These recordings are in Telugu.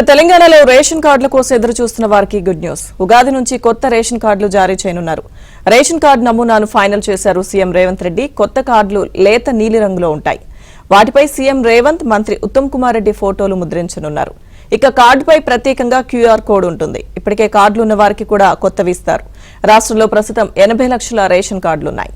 తెలంగాణలో రేషన్ కార్డుల కోసం ఎదురు చూస్తున్న వారికి గుడ్ న్యూస్. ఉగాది నుంచి కొత్త రేషన్ కార్డులు జారీ చేయనున్నారు. రేషన్ కార్డు నమూనాను ఫైనల్ చేశారు సీఎం రేవంత్ రెడ్డి. కొత్త కార్డులు లేత నీలి రంగులో ఉంటాయి. వాటిపై సీఎం రేవంత్, మంత్రి ఉత్తమ్ కుమార్ రెడ్డి ఫోటోలు ముద్రించనున్నారు. ఇక కార్డుపై ప్రత్యేకంగా క్యూఆర్ కోడ్ ఉంటుంది. ఇప్పటికే కార్డులు ఉన్న వారికి కూడా కొత్తవి ఇస్తారు. రాష్ట్రంలో ప్రస్తుతం 80 లక్షల రేషన్ కార్డులున్నాయి.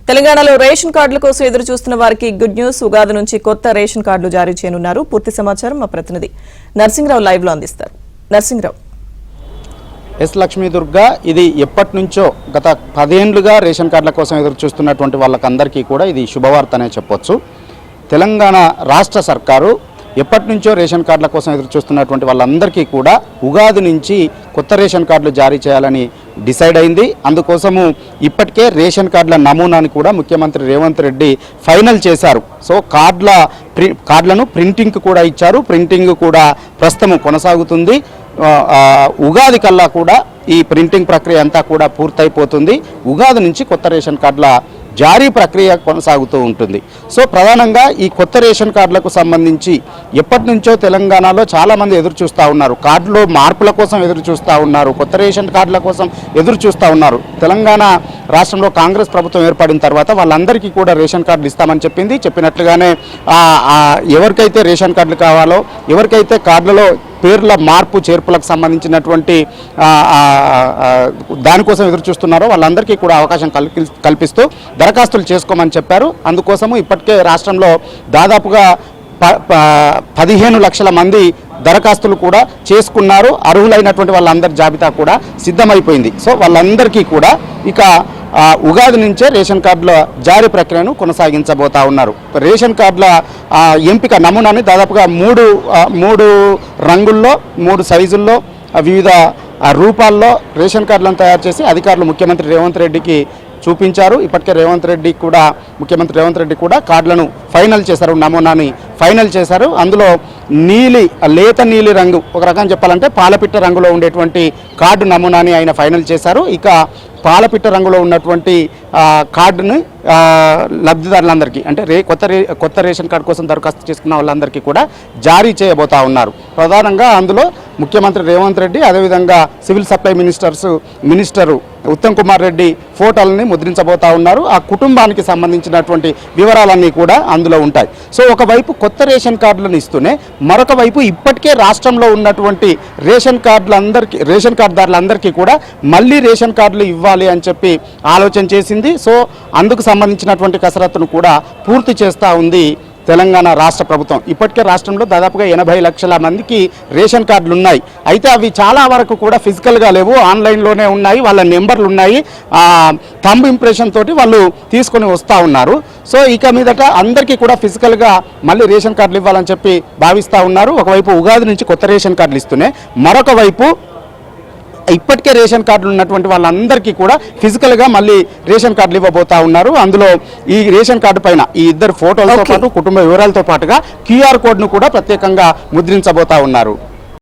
తెలంగాణలో రేషన్ కార్డుల కోసం ఎదురు చూస్తున్న వారికి గుడ్ న్యూస్. ఉగాది నుంచి కొత్త రేషన్ కార్డులు జారీ చేయనున్నారు. పూర్తి సమాచారం మా ప్రతినిధి నర్సింగ్రావు లైవ్ లో అందిస్తారు. నర్సింగ్రావు. ఎస్ లక్ష్మీ దుర్గా, ఇది ఎప్పటి నుంచో గత 10 ఏళ్లుగా రేషన్ కార్డుల కోసం ఎదురు చూస్తున్నటువంటి వాళ్ళకందరికీ కూడా ఇది శుభవార్త అనే చెప్పొచ్చు. తెలంగాణ రాష్ట్ర సర్కారు ఎప్పటి నుంచో రేషన్ కార్డుల కోసం ఎదురు చూస్తున్నటువంటి వాళ్ళందరికీ కూడా ఉగాది నుంచి కొత్త రేషన్ కార్డులు జారీ చేయాలని డిసైడ్ అయింది. అందుకోసము ఇప్పటికే రేషన్ కార్డుల నమూనాని కూడా ముఖ్యమంత్రి రేవంత్ రెడ్డి ఫైనల్ చేశారు. సో కార్డులను ప్రింటింగ్ కూడా ఇచ్చారు. ప్రింటింగ్ కూడా ప్రస్తుతం కొనసాగుతుంది. ఉగాది కల్లా కూడా ఈ ప్రింటింగ్ ప్రక్రియ అంతా కూడా పూర్తయిపోతుంది. ఉగాది నుంచి కొత్త రేషన్ కార్డుల జారీ ప్రక్రియ కొనసాగుతూ ఉంటుంది. సో ప్రధానంగా ఈ కొత్త రేషన్ కార్డులకు సంబంధించి ఎప్పటి నుంచో తెలంగాణలో చాలామంది ఎదురు చూస్తూ ఉన్నారు. కార్డులో మార్పుల కోసం ఎదురు చూస్తూ ఉన్నారు. కొత్త రేషన్ కార్డుల కోసం ఎదురు చూస్తూ ఉన్నారు. తెలంగాణ రాష్ట్రంలో కాంగ్రెస్ ప్రభుత్వం ఏర్పడిన తర్వాత వాళ్ళందరికీ కూడా రేషన్ కార్డులు ఇస్తామని చెప్పింది. చెప్పినట్లుగానే ఎవరికైతే రేషన్ కార్డులు కావాలో, ఎవరికైతే కార్డులలో పేర్ల మార్పు చేర్పులకు సంబంధించినటువంటి దానికోసం ఎదురు చూస్తున్నారో వాళ్ళందరికీ కూడా అవకాశం కల్పిస్తూ దరఖాస్తులు చేసుకోమని చెప్పారు. అందుకోసము ఇప్పటికే రాష్ట్రంలో దాదాపుగా 15 లక్షల మంది దరఖాస్తులు కూడా చేసుకున్నారు. అర్హులైనటువంటి వాళ్ళందరి జాబితా కూడా సిద్ధమైపోయింది. సో వాళ్ళందరికీ కూడా ఇక ఉగాది నుంచే రేషన్ కార్డుల జారీ ప్రక్రియను కొనసాగించబోతా ఉన్నారు. రేషన్ కార్డుల ఎంపిక నమూనాని దాదాపుగా మూడు రంగుల్లో, 3 సైజుల్లో, వివిధ రూపాల్లో రేషన్ కార్డులను తయారు చేసి అధికారులు ముఖ్యమంత్రి రేవంత్ రెడ్డికి చూపించారు. ఇప్పటికే ముఖ్యమంత్రి రేవంత్ రెడ్డి కూడా కార్డులను ఫైనల్ చేశారు. నమూనాని ఫైనల్ చేశారు. అందులో లేత నీలి రంగు, ఒక రకంగా చెప్పాలంటే పాలపిట్ట రంగులో ఉండేటువంటి కార్డు నమూనాని ఆయన ఫైనల్ చేశారు. ఇక పాలపిట్ట రంగులో ఉన్నటువంటి కార్డుని లబ్ధిదారులందరికీ, అంటే కొత్త రేషన్ కార్డు కోసం దరఖాస్తు చేసుకున్న వాళ్ళందరికీ కూడా జారీ చేయబోతా ఉన్నారు. ప్రధానంగా అందులో ముఖ్యమంత్రి రేవంత్ రెడ్డి, అదేవిధంగా civil supply minister Uttam Kumar Reddy ఫోటోలని ముద్రించబోతా ఉన్నారు. ఆ కుటుంబానికి సంబంధించినటువంటి వివరాలన్నీ కూడా అందులో ఉంటాయి. సో ఒకవైపు కొత్త రేషన్ కార్డులను ఇస్తూనే మరొక వైపు ఇప్పటికే రాష్ట్రంలో ఉన్నటువంటి రేషన్ కార్డుదారులందరికీ కూడా మళ్ళీ రేషన్ కార్డులు ఇవ్వాలి అని చెప్పి ఆలోచన చేసింది. సో అందుకు సంబంధించినటువంటి కసరత్తును కూడా పూర్తి చేస్తూ ఉంది తెలంగాణ రాష్ట్ర ప్రభుత్వం. ఇప్పటికే రాష్ట్రంలో దాదాపుగా 80 లక్షల మందికి రేషన్ కార్డులు ఉన్నాయి. అయితే అవి చాలా వరకు కూడా ఫిజికల్గా లేవు, ఆన్లైన్లోనే ఉన్నాయి. వాళ్ళ నెంబర్లు ఉన్నాయి. థంబ్ ఇంప్రెషన్ తోటి వాళ్ళు తీసుకొని వస్తూ ఉన్నారు. సో ఇక మీదట అందరికీ కూడా ఫిజికల్గా మళ్ళీ రేషన్ కార్డులు ఇవ్వాలని చెప్పి భావిస్తూ ఉన్నారు. ఒకవైపు ఉగాది నుంచి కొత్త రేషన్ కార్డులు ఇస్తూనే మరొక వైపు ఇప్పటికే రేషన్ కార్డులు ఉన్నటువంటి వాళ్ళందరికీ కూడా ఫిజికల్గా మళ్ళీ రేషన్ కార్డులు ఇవ్వబోతా ఉన్నారు. అందులో ఈ రేషన్ కార్డు పైన ఈ ఇద్దరు ఫోటోలతో పాటు కుటుంబ వివరాలతో పాటుగా క్యూఆర్ కోడ్ను కూడా ప్రత్యేకంగా ముద్రించబోతా ఉన్నారు.